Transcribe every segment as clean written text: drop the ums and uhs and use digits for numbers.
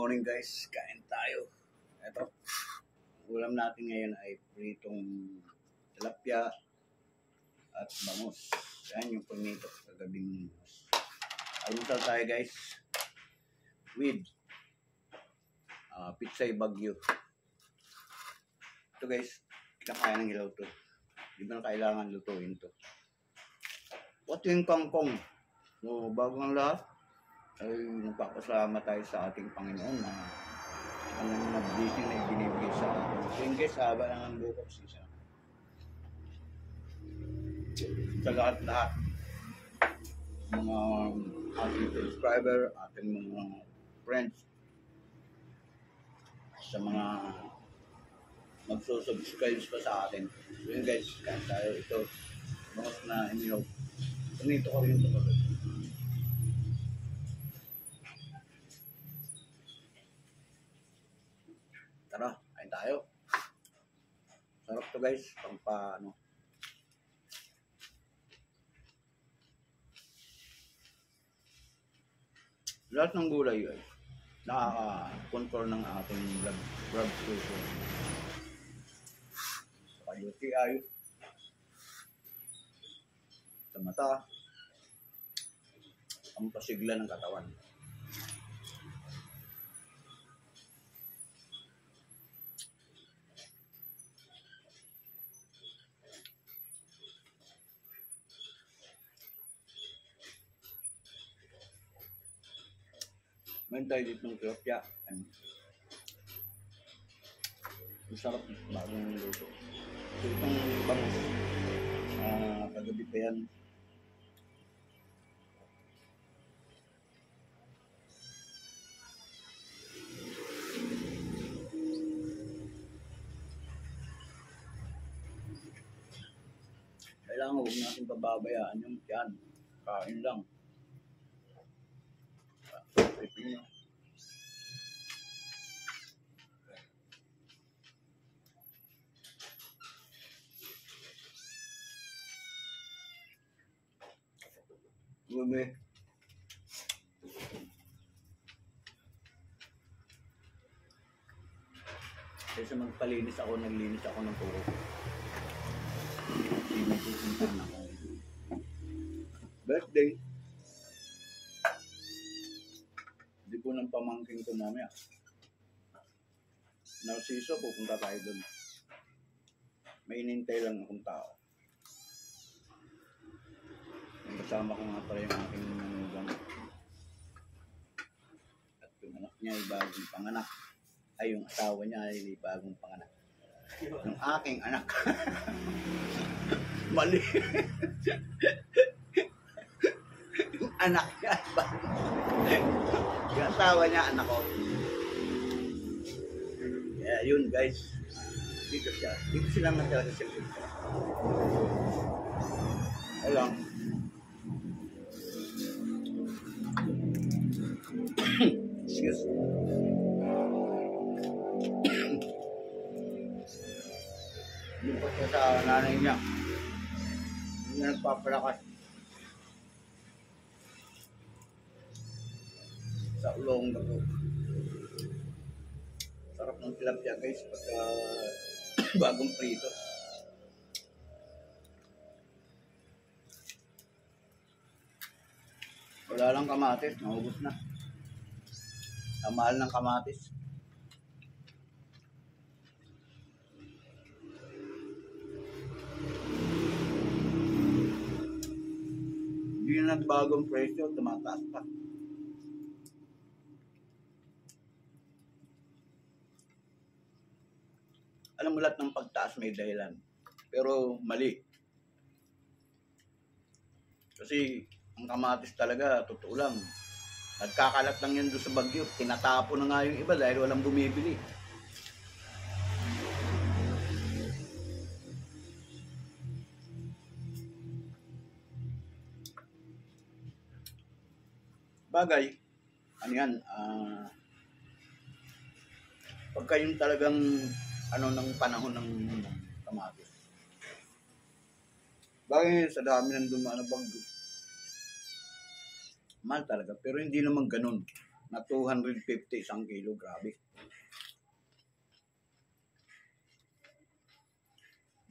morning guys, kain tayo. Ito, ulam natin ngayon ay pritong tilapia at bangus. Yan yung pernito kagabing bangus. Almusal tayo guys with pitsay bagyo. Ito guys, kinakain ng hilaw to. Di ba na kailangan lutuin to? What yung kangkong? So bago ang lahat, ay nagpapasalamat tayo sa ating Panginoon na ang blessing na ibinibigay sa atin. Thank you sa haba ng buko siya. Sa lahat-lahat mga ating subscriber, ating mga friends, sa mga magsusubscribe pa sa atin. So yun guys, kain tayo. Ito, bangus na inihaw. Ganito ko rin ito kapag. Tara, kain tayo. Sarap to guys, pang paano. Lahat ng gulay ay nakaka-control ng ating blood pressure. Sa UTI, sa mata, ang pasigla ng katawan. Ngayon tayo dito ng tilapia. Ang sarap bagong luto. So itong bangus, kagabi pa yan. Kailangan huwag natin pababayaan yung yan. Kain lang. Pipino. Gumi. Kasi magpalinis ako, naglinis ako ng puro. Hindi magpupuntahan ako. Birthday. Hindi po ng pamangking ko mamaya. Narciso, pupunta tayo doon. May inintay lang akong tao. Kasama ko nga pala yung aking manugang. At yung anak niya ay bagong panganak. Ay, yung asawa niya ay bagong panganak. Yung aking anak. Mali. Yung anak niya ay bagong. Yung asawa niya, anak ko. Kaya yun guys. Dito siya. Dito sila matalaga siya. Alam. Excuse me. Yung po siya sa nanay niya. Hindi niya nagpapalakas. Sa ulong na po. Sarap ng tilapia guys pagka bagong prito. Wala lang kamatis, naubos na. Ang mahal ng kamatis. Hindi na nagbagong presyo, tumataas pa. Alam mo lahat ng pagtaas may dahilan. Pero mali. Kasi ang kamatis talaga, totoo lang. Nagkakalat lang yun doon sa bagyo. Tinatapo na nga yung iba dahil walang bumibili. Bagay, ano yan, pagka yung talagang ng panahon ng kamatis. Bagay sa dami ng dumaan na bagyo. Mahal talaga, pero hindi naman ganun. na 250 isang kilo. Grabe.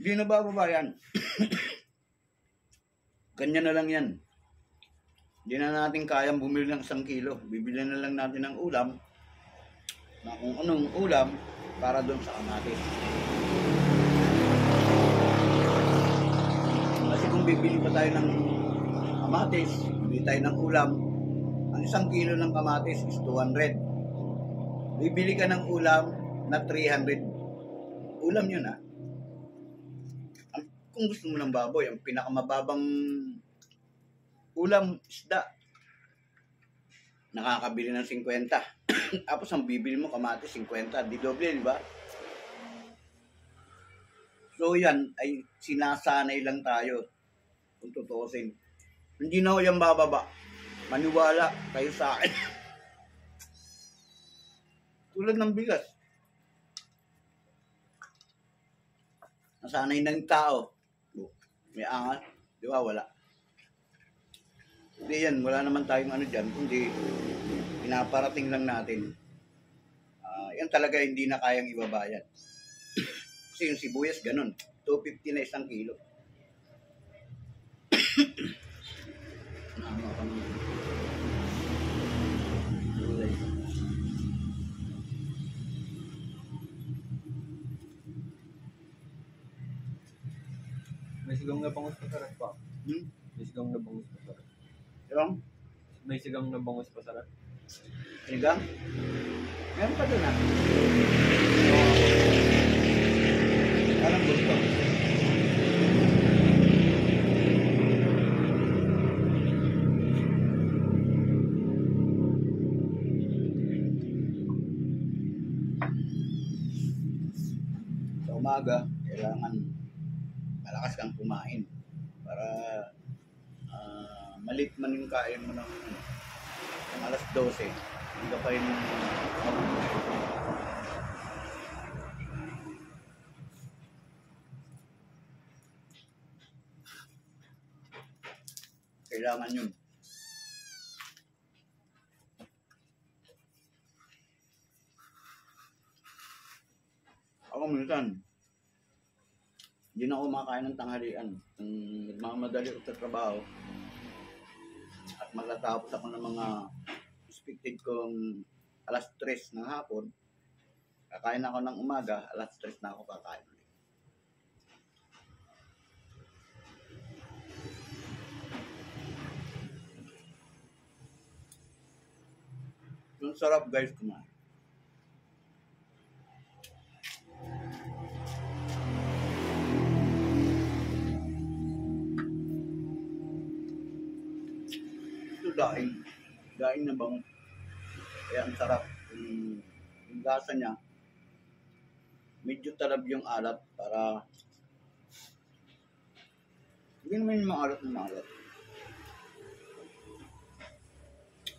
Hindi na bababa yan. Ganyan na lang yan. Hindi na natin kayang bumili ng 1 kilo. Bibili na lang natin ng ulam, na kung anong ulam para doon sa kamatis. Kasi kung bibili pa tayo ng kamatis, bibili tayo ng ulam, ang 1 kilo ng kamatis is 200. Bibili ka ng ulam na 300. Ulam yun ha. Kung gusto mo ng baboy, ang pinakamababang ulam, isda, nakakabili ng 50. Tapos ang bibili mo kamatis 50, di doble, di ba? So yan ay sinasanay lang tayo kung tutuusin. Hindi na ho yan bababa. Maniwala kayo sa akin. Tulad ng bigas. Nasanay ng tao. May angat, di ba? Wala. Hindi yan, wala naman tayong ano dyan, kundi pinaparating lang natin. Yan talaga hindi na kayang ibabayad. Kasi yung sibuyas, ganun. 250 na 1 kilo. May sigang na bangus pa sarap pa. May sigang na bangus pa sarap. Yung? May sigang na bangus pa sarap. Sinigang? Meron pa doon ah. Parang gusto. Sa umaga, kailangan malakas kang kumain para malit man yung kain mo ng alas 12. Hindi ka pa rin kailangan yun. Ako minsan, hindi na ako makain ng tanghalian. Kung nagmamadali ako sa trabaho at matatapos ako ng mga expected kong alas 3 ng hapon, kakain ako ng umaga, alas 3 na ako kakain ulit. Yung sarap guys kumain. Daing na bang kaya ang sarap yung gasa niya medyo talab yung alat para hindi naman yung maalat na maalat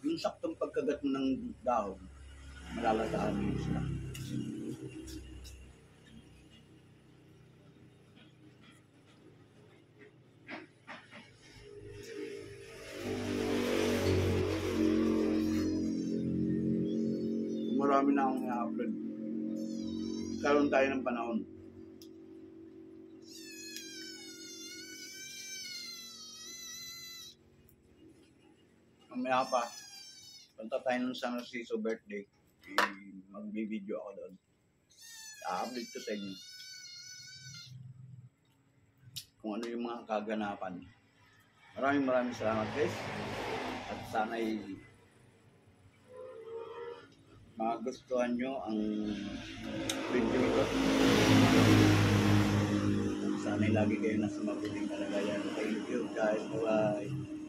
yung saktong pagkagat mo ng dahon malalasahan mo yung isla. Marami na akong i-upload. Karoon tayo ng panahon. Mamaya pa, punta tayo ng San Narciso birthday. Mag-video ako doon. I-upload ko sa inyo. Kung ano yung mga kaganapan. Maraming salamat guys. At sana'y magustuhan nyo ang video ito. Sana'y lagi kayo nasa mabuting kalagayan. Thank you guys. Bye-bye.